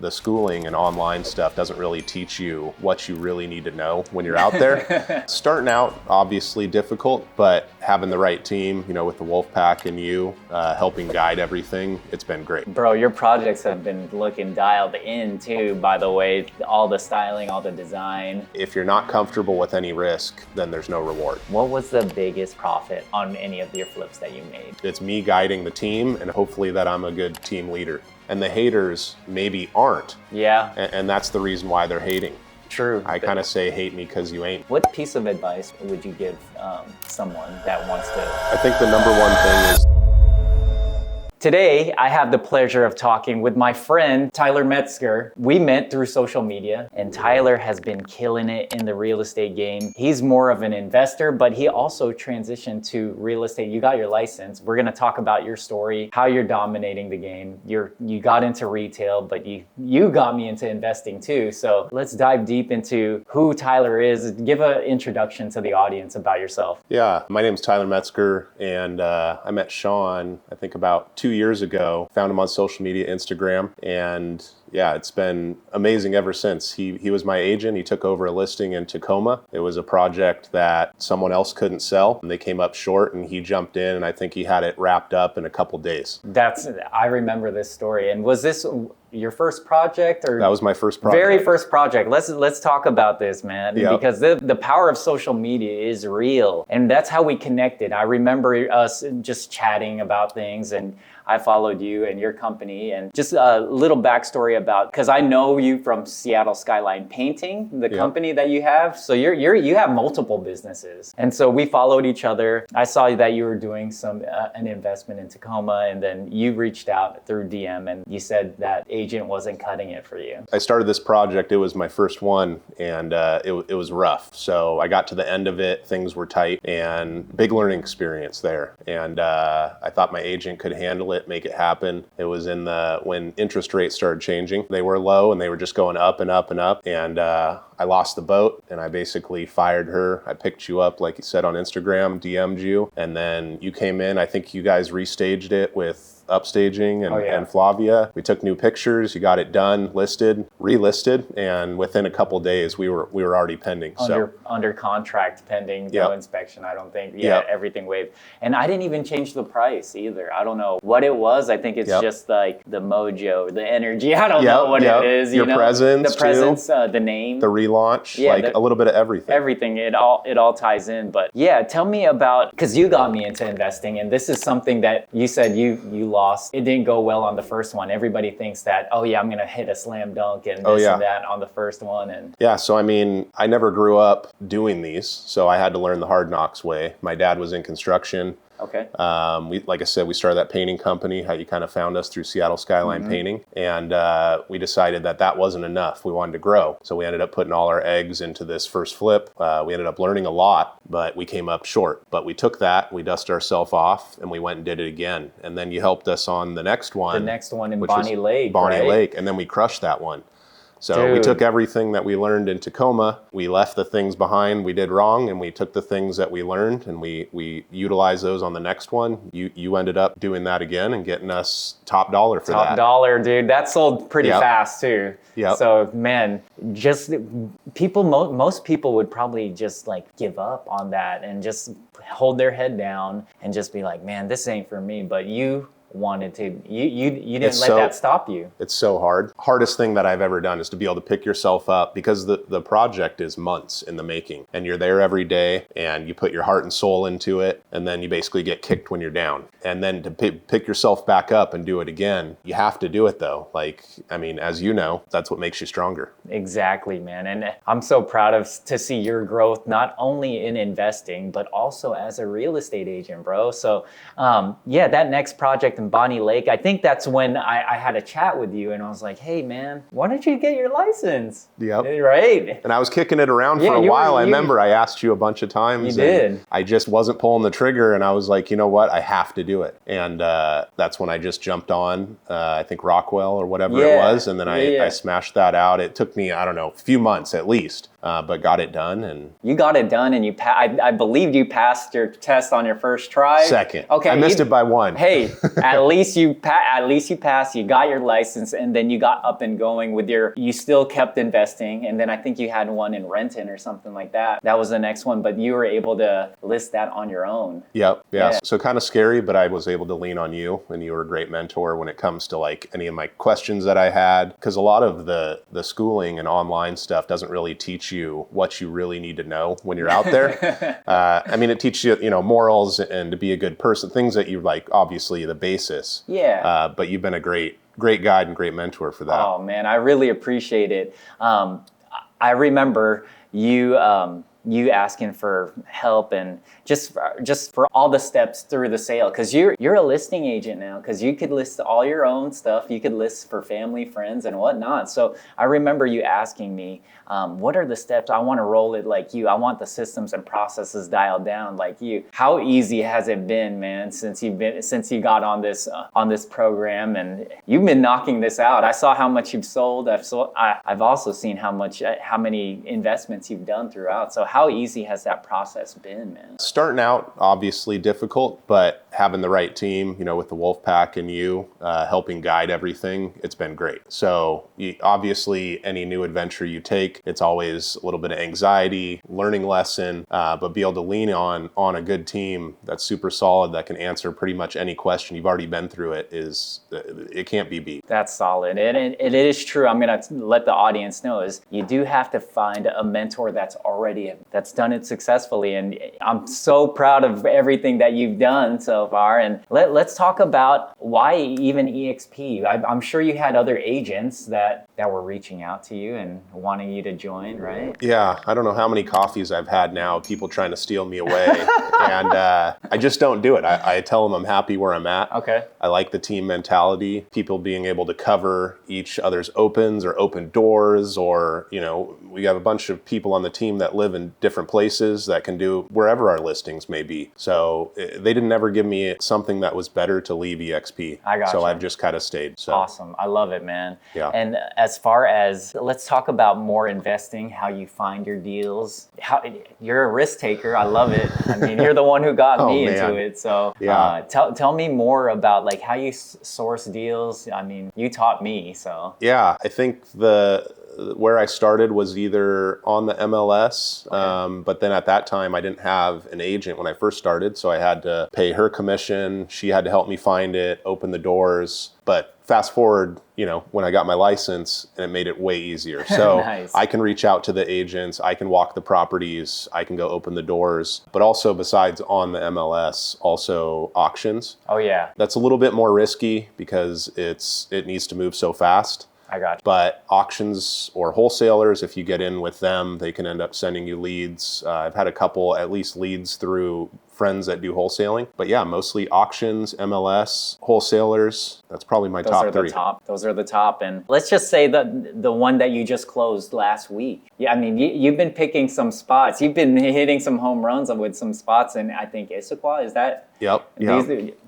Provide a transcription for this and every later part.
the schooling and online stuff doesn't really teach you what you really need to know when you're out there. Starting out, obviously difficult, but having the right team, you know, with the Wolf Pack and you helping guide everything, it's been great. Bro, your projects have been looking dialed in too, by the way, all the styling, all the design. If you're not comfortable with any risk, then there's no reward. What was the biggest profit on any of your flips that you made? It's me guiding the team and hopefully that I'm a good team leader. And the haters maybe aren't. Yeah. And that's the reason why they're hating. True. I kind of say hate me because you ain't. What piece of advice would you give someone that wants to? I think the number one thing is Today, I have the pleasure of talking with my friend, Tyler Metzger. We met through social media, and Tyler has been killing it in the real estate game. He's more of an investor, but he also transitioned to real estate. You got your license. We're gonna talk about your story, how you're dominating the game. You got into retail, but you got me into investing too. So let's dive deep into who Tyler is. Give an introduction to the audience about yourself. Yeah, my name is Tyler Metzger, and I met Sean, I think about 2 years ago. Found him on social media, Instagram, and yeah, it's been amazing ever since. He was my agent. He took over a listing in Tacoma. It was a project that someone else couldn't sell, and they came up short, and he jumped in, and I think he had it wrapped up in a couple days. I remember this story. And was this your first project, or? That was my first project. Very first project. Let's talk about this, man. Yep. Because the power of social media is real, and that's how we connected. I remember us just chatting about things, and I followed you and your company. And just a little backstory about, because I know you from Seattle Skyline Painting, the company that you have. So you have multiple businesses, and so we followed each other. I saw that you were doing an investment in Tacoma, and then you reached out through DM, and you said that agent wasn't cutting it for you. I started this project. It was my first one, and it was rough. So I got to the end of it. Things were tight, and big learning experience there. And I thought my agent could handle it, make it happen. It was when interest rates started changing. They were low, and they were just going up and up and up. And I lost the boat, and I basically fired her. I picked you up, like you said, on Instagram, DM'd you, and then you came in. I think you guys restaged it with upstaging and Flavia. We took new pictures, you got it done, listed, relisted, and within a couple days we were already pending. Under contract pending, no inspection, I don't think. Everything waived. And I didn't even change the price either. I don't know what it was. I think it's just like the mojo, the energy. I don't know what it is. Your presence, the presence, the name, the relaunch, a little bit of everything. Everything, it all ties in. But yeah, tell me about, because you got me into investing, and this is something that you said you lost. It didn't go well on the first one. Everybody thinks that, oh yeah, I'm gonna hit a slam dunk and this and that on the first one. And yeah, so I mean, I never grew up doing these, so I had to learn the hard knocks way. My dad was in construction. Okay. Like I said, we started that painting company, how you kind of found us through Seattle Skyline Painting. And we decided that wasn't enough. We wanted to grow. So we ended up putting all our eggs into this first flip. We ended up learning a lot, but we came up short. But we took that, we dusted ourselves off, and we went and did it again. And then you helped us on the next one. The next one in Bonnie Lake. Bonnie Lake. And then we crushed that one. So we took everything that we learned in Tacoma, we left the things behind we did wrong, and we took the things that we learned and we utilized those on the next one. You ended up doing that again and getting us top dollar for that. Top dollar, dude. That sold pretty fast too. Yeah. So man, just most people would probably just like give up on that and just hold their head down and just be like, man, this ain't for me. But you wanted to, you didn't let that stop you. It's so hard. Hardest thing that I've ever done is to be able to pick yourself up, because the project is months in the making, and you're there every day and you put your heart and soul into it, and then you basically get kicked when you're down. And then to pick yourself back up and do it again, you have to do it though. Like, I mean, as you know, that's what makes you stronger. Exactly, man. And I'm so proud to see your growth, not only in investing, but also as a real estate agent, bro. So that next project in Bonnie Lake, I think that's when I had a chat with you, and I was like, hey man, why don't you get your license? Yep. Right. And I was kicking it around for a while. I remember I asked you a bunch of times. You did. I just wasn't pulling the trigger, and I was like, you know what? I have to do it. And that's when I just jumped on, I think Rockwell or whatever it was, and then I smashed that out. It took me, I don't know, a few months at least, but got it done. And you got it done, and I believed you passed your test on your first try. Second. Okay. I missed it by one. Hey, at least you passed, you got your license, and then you got up and going with you still kept investing. And then I think you had one in Renton or something like that. That was the next one, but you were able to list that on your own. Yep. Yeah. So kind of scary, but I was able to lean on you, and you were a great mentor when it comes to like any of my questions that I had. Because a lot of the schooling and online stuff doesn't really teach you what you really need to know when you're out there. I mean, it teaches you, morals and to be a good person, things that you like, obviously the basis. Yeah. But you've been a great guide and great mentor for that. Oh man, I really appreciate it. I remember you asking for help and just for all the steps through the sale, because you're a listing agent now, because you could list all your own stuff, you could list for family, friends, and whatnot. So I remember you asking me, what are the steps? I want to roll it like you. I want the systems and processes dialed down like you. How easy has it been, man, since you got on this program, and you've been knocking this out? I saw how much you've sold. I've also seen how many investments you've done throughout. So how easy has that process been, man? Starting out, obviously difficult, but having the right team, with the Wolfpack and you helping guide everything, it's been great. So obviously any new adventure you take, it's always a little bit of anxiety, learning lesson, but be able to lean on a good team that's super solid, that can answer pretty much any question. You've already been through it, it can't be beat. That's solid. And it is true. I'm going to let the audience know is you do have to find a mentor that's done it successfully. And I'm so proud of everything that you've done so far. And let's talk about why even EXP. I'm sure you had other agents that were reaching out to you and wanting you to join, right? Yeah, I don't know how many coffees I've had now, people trying to steal me away. And I just don't do it. I tell them I'm happy where I'm at. Okay. I like the team mentality, people being able to cover each other's opens or open doors, or, we have a bunch of people on the team that live in different places that can do wherever our listings may be. So they didn't ever give me something that was better to leave EXP. I got So you. I've just kind of stayed. So. Awesome. I love it, man. Yeah. And as far as, let's talk about more investing, how you find your deals. You're a risk taker. I love it. I mean, you're the one who got me into it. So yeah. Tell me more about like how you source deals. I mean, you taught me, so. Yeah, I think where I started was either on the MLS, Okay. but then at that time I didn't have an agent when I first started, so I had to pay her commission. She had to help me find it, open the doors. But fast forward, when I got my license, and it made it way easier. So Nice. I can reach out to the agents, I can walk the properties, I can go open the doors. But also besides on the MLS, also auctions. Oh yeah. That's a little bit more risky because it needs to move so fast. I got you. But auctions or wholesalers, if you get in with them, they can end up sending you leads. I've had a couple, at least leads through friends that do wholesaling. But yeah, mostly auctions, MLS, wholesalers. That's probably my top three. Those are the top. And let's just say the one that you just closed last week. Yeah, I mean, you've been picking some spots. You've been hitting some home runs with some spots. And I think Issaquah, is that? Yep.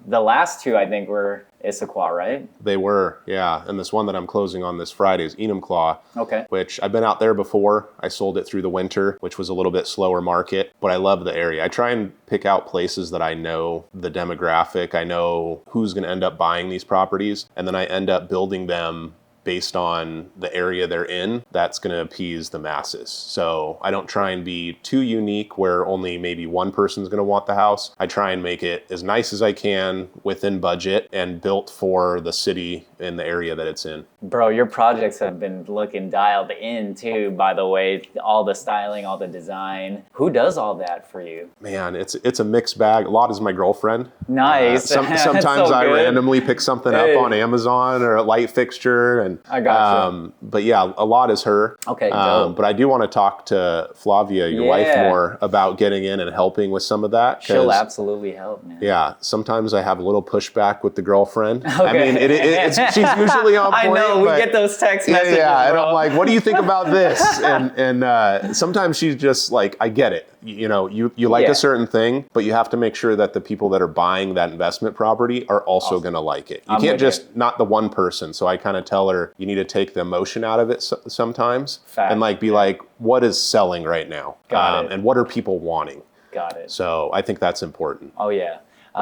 The last two, I think, were Issaquah, right? They were, yeah. And this one that I'm closing on this Friday is Enumclaw, Okay. which I've been out there before. I sold it through the winter, which was a little bit slower market, but I love the area. I try and pick out places that I know the demographic, I know who's going to end up buying these properties, and then I end up building them based on the area they're in, that's going to appease the masses. So I don't try and be too unique where only maybe one person's going to want the house. I try and make it as nice as I can within budget and built for the city and the area that it's in. Bro, your projects have been looking dialed in too, by the way. All the styling, all the design. Who does all that for you? Man, it's a mixed bag. A lot is my girlfriend. Nice. Sometimes so I good. randomly pick something up on Amazon or a light fixture. And I got you. But yeah, a lot is her. Okay, dope. But I do want to talk to Flavia, your wife, more about getting in and helping with some of that. She'll absolutely help, man. Yeah, sometimes I have a little pushback with the girlfriend. Okay. I mean, she's usually on point. I know, we get those text messages. Yeah, and bro. I'm like, what do you think about this? And sometimes she's just like, I get it. You like a certain thing, but you have to make sure that the people that are buying that investment property are also going to like it. You can't just, not the one person. So I kind of tell her, you need to take the emotion out of it sometimes. Fact. And be like, what is selling right now? Got it. And what are people wanting? Got it. So I think that's important. Oh yeah.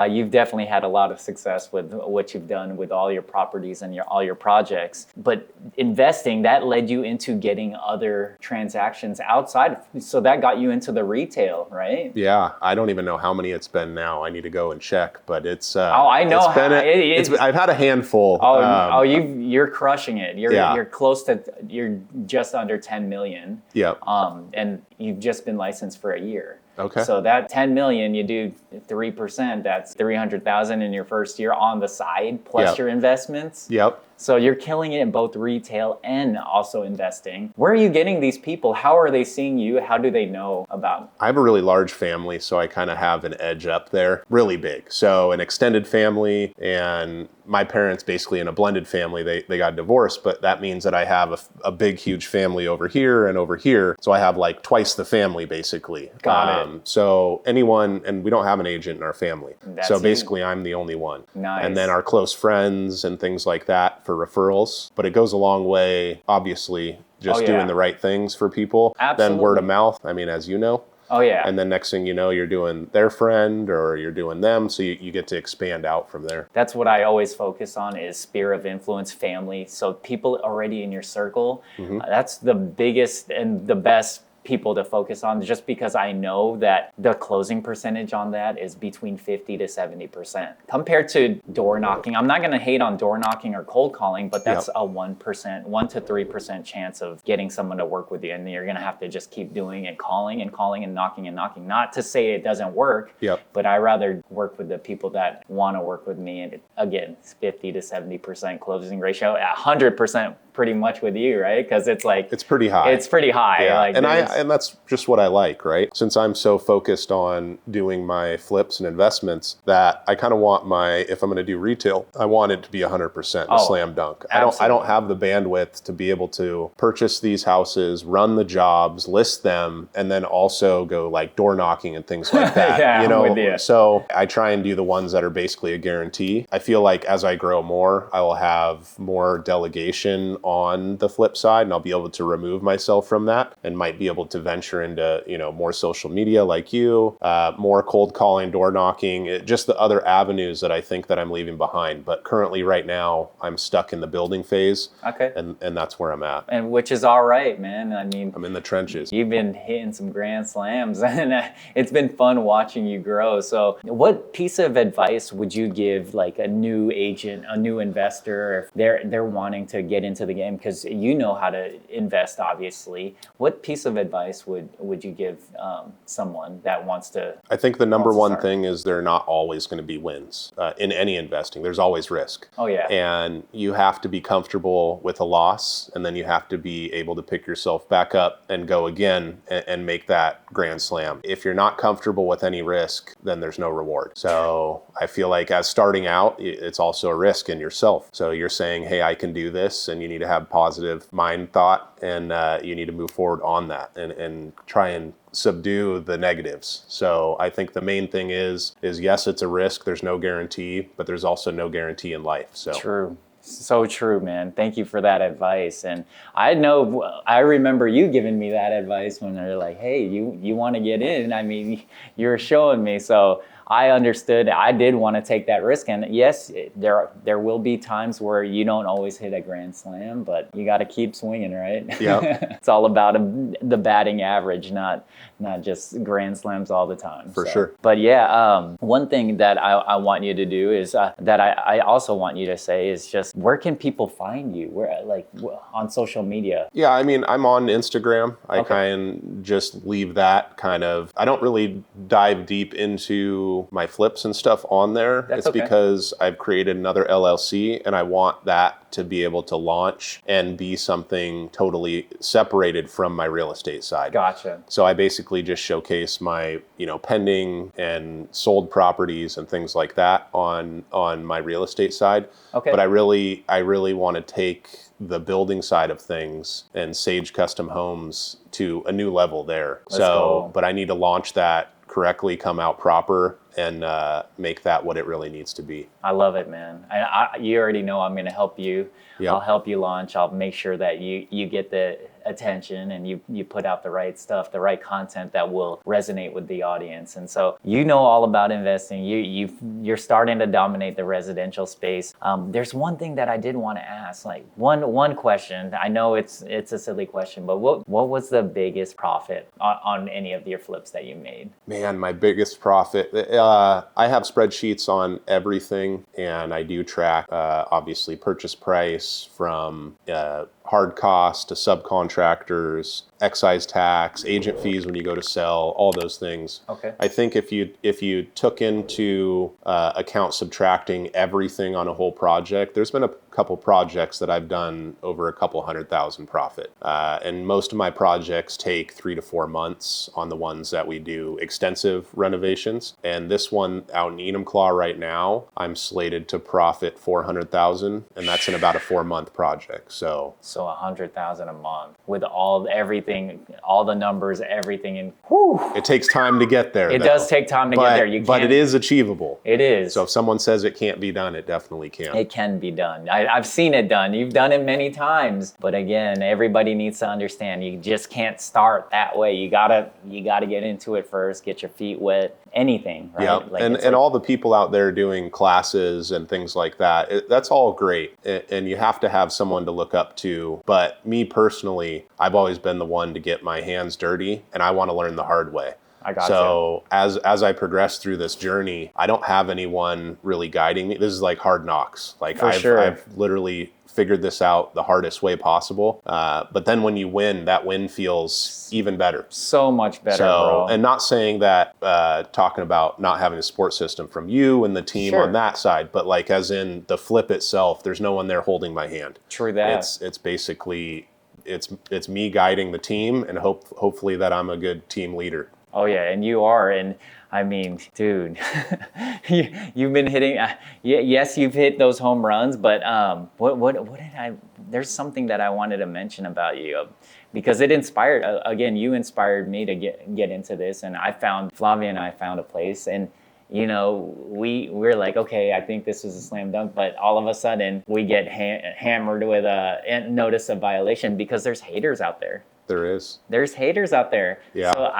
you've definitely had a lot of success with what you've done with all your properties and all your projects. But investing, that led you into getting other transactions outside. So that got you into the retail, right? Yeah, I don't even know how many it's been now. I need to go and check, but it's I know I've had a handful. You're crushing it. You're close to, you're just under 10 million. Yep. And you've just been licensed for a year. Okay. So that 10 million, you do 3%, that's 300,000 in your first year on the side, plus your investments. Yep. So you're killing it in both retail and also investing. Where are you getting these people? How are they seeing you? How do they know about? I have a really large family, so I kind of have an edge up there, really big. So an extended family, and my parents basically in a blended family, they got divorced, but that means that I have a big, huge family over here and over here. So I have like twice the family basically. Got it. So anyone, and we don't have an agent in our family. That's so basically I'm the only one. Nice. And then our close friends and things like that for referrals. But it goes a long way, obviously, just doing the right things for people. Absolutely. Then word of mouth, I mean, as you know. Oh, yeah. And then next thing you know, you're doing their friend or you're doing them. So you get to expand out from there. That's what I always focus on is sphere of influence, family. So people already in your circle, that's the biggest and the best people to focus on, just because I know that the closing percentage on that is between 50 to 70% compared to door knocking. I'm not going to hate on door knocking or cold calling, but that's a 1%, 1 to 3% chance of getting someone to work with you. And you're going to have to just keep doing it, calling and calling and knocking and knocking. Not to say it doesn't work, but I rather work with the people that want to work with me. And again, it's 50 to 70% closing ratio, 100% pretty much with you, right? Because it's like it's pretty high. It's pretty high. Yeah. Like, and that's just what I like, right? Since I'm so focused on doing my flips and investments, that I kind of want if I'm going to do retail, I want it to be 100% a slam dunk. I don't have the bandwidth to be able to purchase these houses, run the jobs, list them, and then also go like door knocking and things like that. I'm with you. So I try and do the ones that are basically a guarantee. I feel like as I grow more, I will have more delegation on the flip side, and I'll be able to remove myself from that and might be able to venture into, more social media like you, more cold calling, door knocking, just the other avenues that I think that I'm leaving behind. But currently right now I'm stuck in the building phase. Okay. And that's where I'm at. And which is all right, man. I mean, I'm in the trenches. You've been hitting some grand slams and it's been fun watching you grow. So what piece of advice would you give like a new agent, a new investor, if they're wanting to get into the game, because you know how to invest, obviously. What piece of advice would you give someone that wants to? I think the number one thing is they're not always going to be wins in any investing. There's always risk. Oh yeah. And you have to be comfortable with a loss, and then you have to be able to pick yourself back up and go again and make that grand slam. If you're not comfortable with any risk, then there's no reward. So I feel like as starting out, it's also a risk in yourself. So you're saying, hey, I can do this, and you need to have positive mind thought, and you need to move forward on that and try and subdue the negatives. So I think the main thing is yes, it's a risk. There's no guarantee, but there's also no guarantee in life. So true. So true, man. Thank you for that advice. And I remember you giving me that advice when they're like, hey, you want to get in. I mean, you're showing me. So I understood. I did want to take that risk. And yes, there will be times where you don't always hit a grand slam, but you got to keep swinging, right? Yeah. It's all about the batting average, not just grand slams all the time. For sure. But yeah, one thing that I want you to do is that I also want you to say is just, where can people find you? Where, like, on social media? Yeah, I mean, I'm on Instagram. I kind just leave that kind of, I don't really dive deep into my flips and stuff on there. It's because I've created another LLC, and I want that to be able to launch and be something totally separated from my real estate side. Gotcha. So I basically just showcase my, pending and sold properties and things like that on my real estate side. Okay. But I really want to take the building side of things and Sage Custom Homes to a new level there. Let's go. But I need to launch that correctly, come out proper, and make that what it really needs to be. I love it, man. You already know I'm going to help you. Yep. I'll help you launch. I'll make sure that you get the attention and you put out the right stuff, the right content that will resonate with the audience. And so you know all about investing. You're starting to dominate the residential space. There's one thing that I did want to ask, like one question. I know it's a silly question, but what was the biggest profit on any of your flips that you made? Man, my biggest profit. I have spreadsheets on everything, and I do track obviously purchase price from hard cost to subcontractors, excise tax, agent fees when you go to sell, all those things. Okay. I think if you took into account subtracting everything on a whole project, there's been a couple projects that I've done over a couple $100,000 profit. And most of my projects take 3 to 4 months on the ones that we do extensive renovations. And this one out in Enumclaw right now, I'm slated to profit $400,000, and that's in about a 4-month project. So $100,000 a month with everything, all the numbers, everything in. Whew. It takes time to get there. It does take time to get there. But it is achievable. It is. So if someone says it can't be done, it definitely can. It can be done. I've seen it done. You've done it many times. But again, everybody needs to understand you just can't start that way. You gotta get into it first, get your feet wet. Anything, right? Yeah, Like and all the people out there doing classes and things like that, that's all great. And you have to have someone to look up to. But me personally, I've always been the one to get my hands dirty, and I want to learn the hard way. I got So as I progress through this journey, I don't have anyone really guiding me. This is like hard knocks. Like I've literally figured this out the hardest way possible. But then when you win, that win feels even better. So much better, bro. And not saying that, talking about not having a support system from you and the team on that side, but like as in the flip itself, there's no one there holding my hand. True that. It's basically, it's me guiding the team, and hopefully that I'm a good team leader. Oh yeah, and you are, and I mean, dude, you've been hitting. Yes, you've hit those home runs, but what did I? There's something that I wanted to mention about you, because it inspired. Again, you inspired me to get into this, and Flavia and I found a place, and you know, we're like, okay, I think this is a slam dunk, but all of a sudden we get hammered with a notice of violation because there's haters out there. There's haters out there. Yeah. So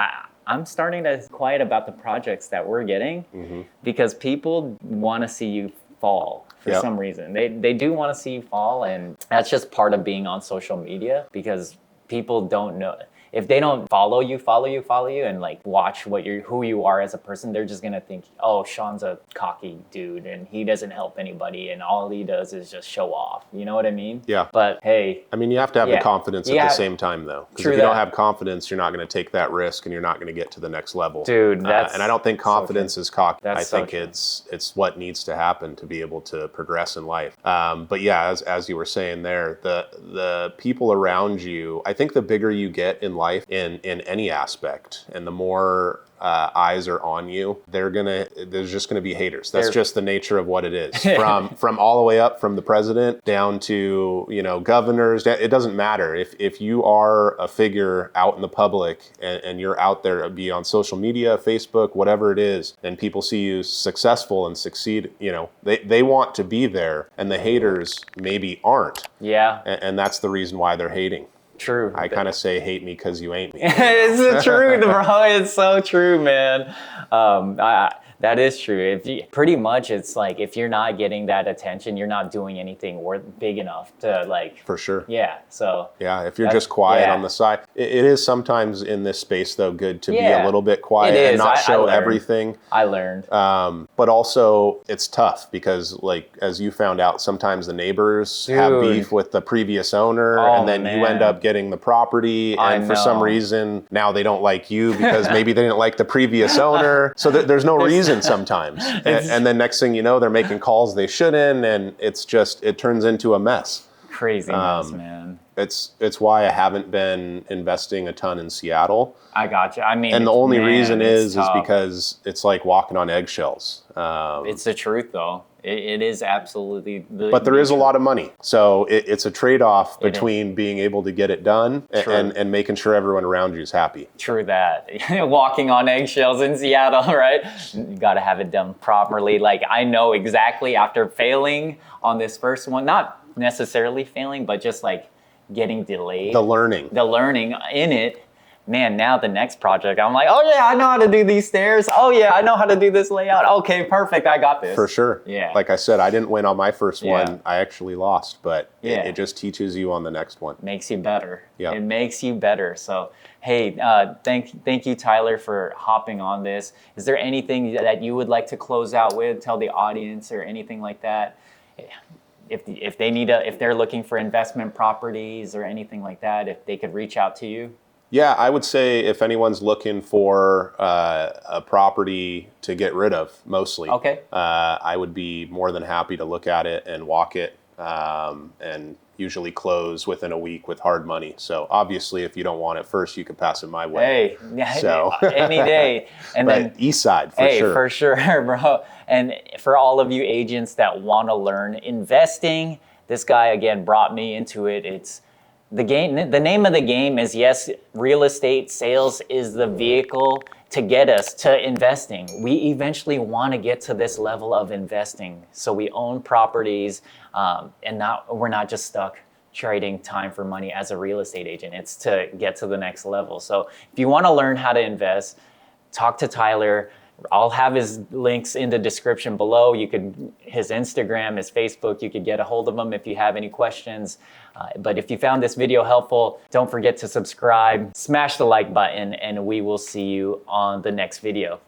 I'm starting to quiet about the projects that we're getting because people want to see you fall for some reason. They do want to see you fall, and that's just part of being on social media, because people don't know. If they don't follow you and like watch who you are as a person, they're just gonna think, oh, Sean's a cocky dude and he doesn't help anybody and all he does is just show off. You know what I mean? Yeah. But hey, I mean, you have to have the confidence at the same time, though. Because if you don't have confidence, you're not going to take that risk, and you're not going to get to the next level. Dude, and I don't think confidence is cocky. I think true. it's what needs to happen to be able to progress in life. But yeah, as you were saying there, the people around you, I think the bigger you get in life in any aspect, and the more eyes are on you, there's just gonna be haters. That's just the nature of what it is. From all the way up, from the president down to, you know, governors. It doesn't matter. If you are a figure out in the public and you're out there, be on social media, Facebook, whatever it is, and people see you successful and succeed, you know, they want to be there, and the haters maybe aren't. Yeah. And that's the reason why they're hating. True. I kind of say, hate me because you ain't me. It's the truth, bro. It's so true, man. That is true. Pretty much, it's like if you're not getting that attention, you're not doing anything big enough to like. For sure. Yeah. So. Yeah. If you're just quiet on the side, it is sometimes in this space though good to be a little bit quiet and not show everything. I learned. But also it's tough because, like, as you found out, sometimes the neighbors have beef with the previous owner, and then you end up getting the property, and for some reason now they don't like you because maybe they didn't like the previous owner. So there's no reason sometimes. And then next thing you know, they're making calls they shouldn't, and it turns into a mess. Crazy mess, man. It's why I haven't been investing a ton in Seattle. I got you. I mean, And the only reason is tough. because it's like walking on eggshells. It's the truth, though. It is absolutely But there is a lot of money. So it's a trade-off between being able to get it done and making sure everyone around you is happy. True that. Walking on eggshells in Seattle, right? You got to have it done properly. Like, I know exactly after failing on this first one, not necessarily failing, but just like getting delayed. The learning in it. Man, now the next project, I'm like, oh yeah, I know how to do these stairs. Oh yeah, I know how to do this layout. Okay, perfect, I got this. For sure. Yeah. Like I said, I didn't win on my first one. I actually lost, but it just teaches you on the next one. Makes you better. Yeah. It makes you better. So, hey, thank you, Tyler, for hopping on this. Is there anything that you would like to close out with? Tell the audience or anything like that. If they need if they're looking for investment properties or anything like that, if they could reach out to you. Yeah, I would say if anyone's looking for a property to get rid of, mostly, I would be more than happy to look at it and walk it, and usually close within a week with hard money. So obviously, if you don't want it first, you can pass it my way. Hey, so any day. And then East Side for sure. For sure, bro. And for all of you agents that want to learn investing, this guy again brought me into it. It's the game. The name of the game is, yes, real estate sales is the vehicle to get us to investing. We eventually want to get to this level of investing. So we own properties, and we're not just stuck trading time for money as a real estate agent. It's to get to the next level. So if you want to learn how to invest, talk to Tyler. I'll have his links in the description below. His Instagram, his Facebook, you could get a hold of him if you have any questions. But if you found this video helpful, don't forget to subscribe, smash the like button, and we will see you on the next video.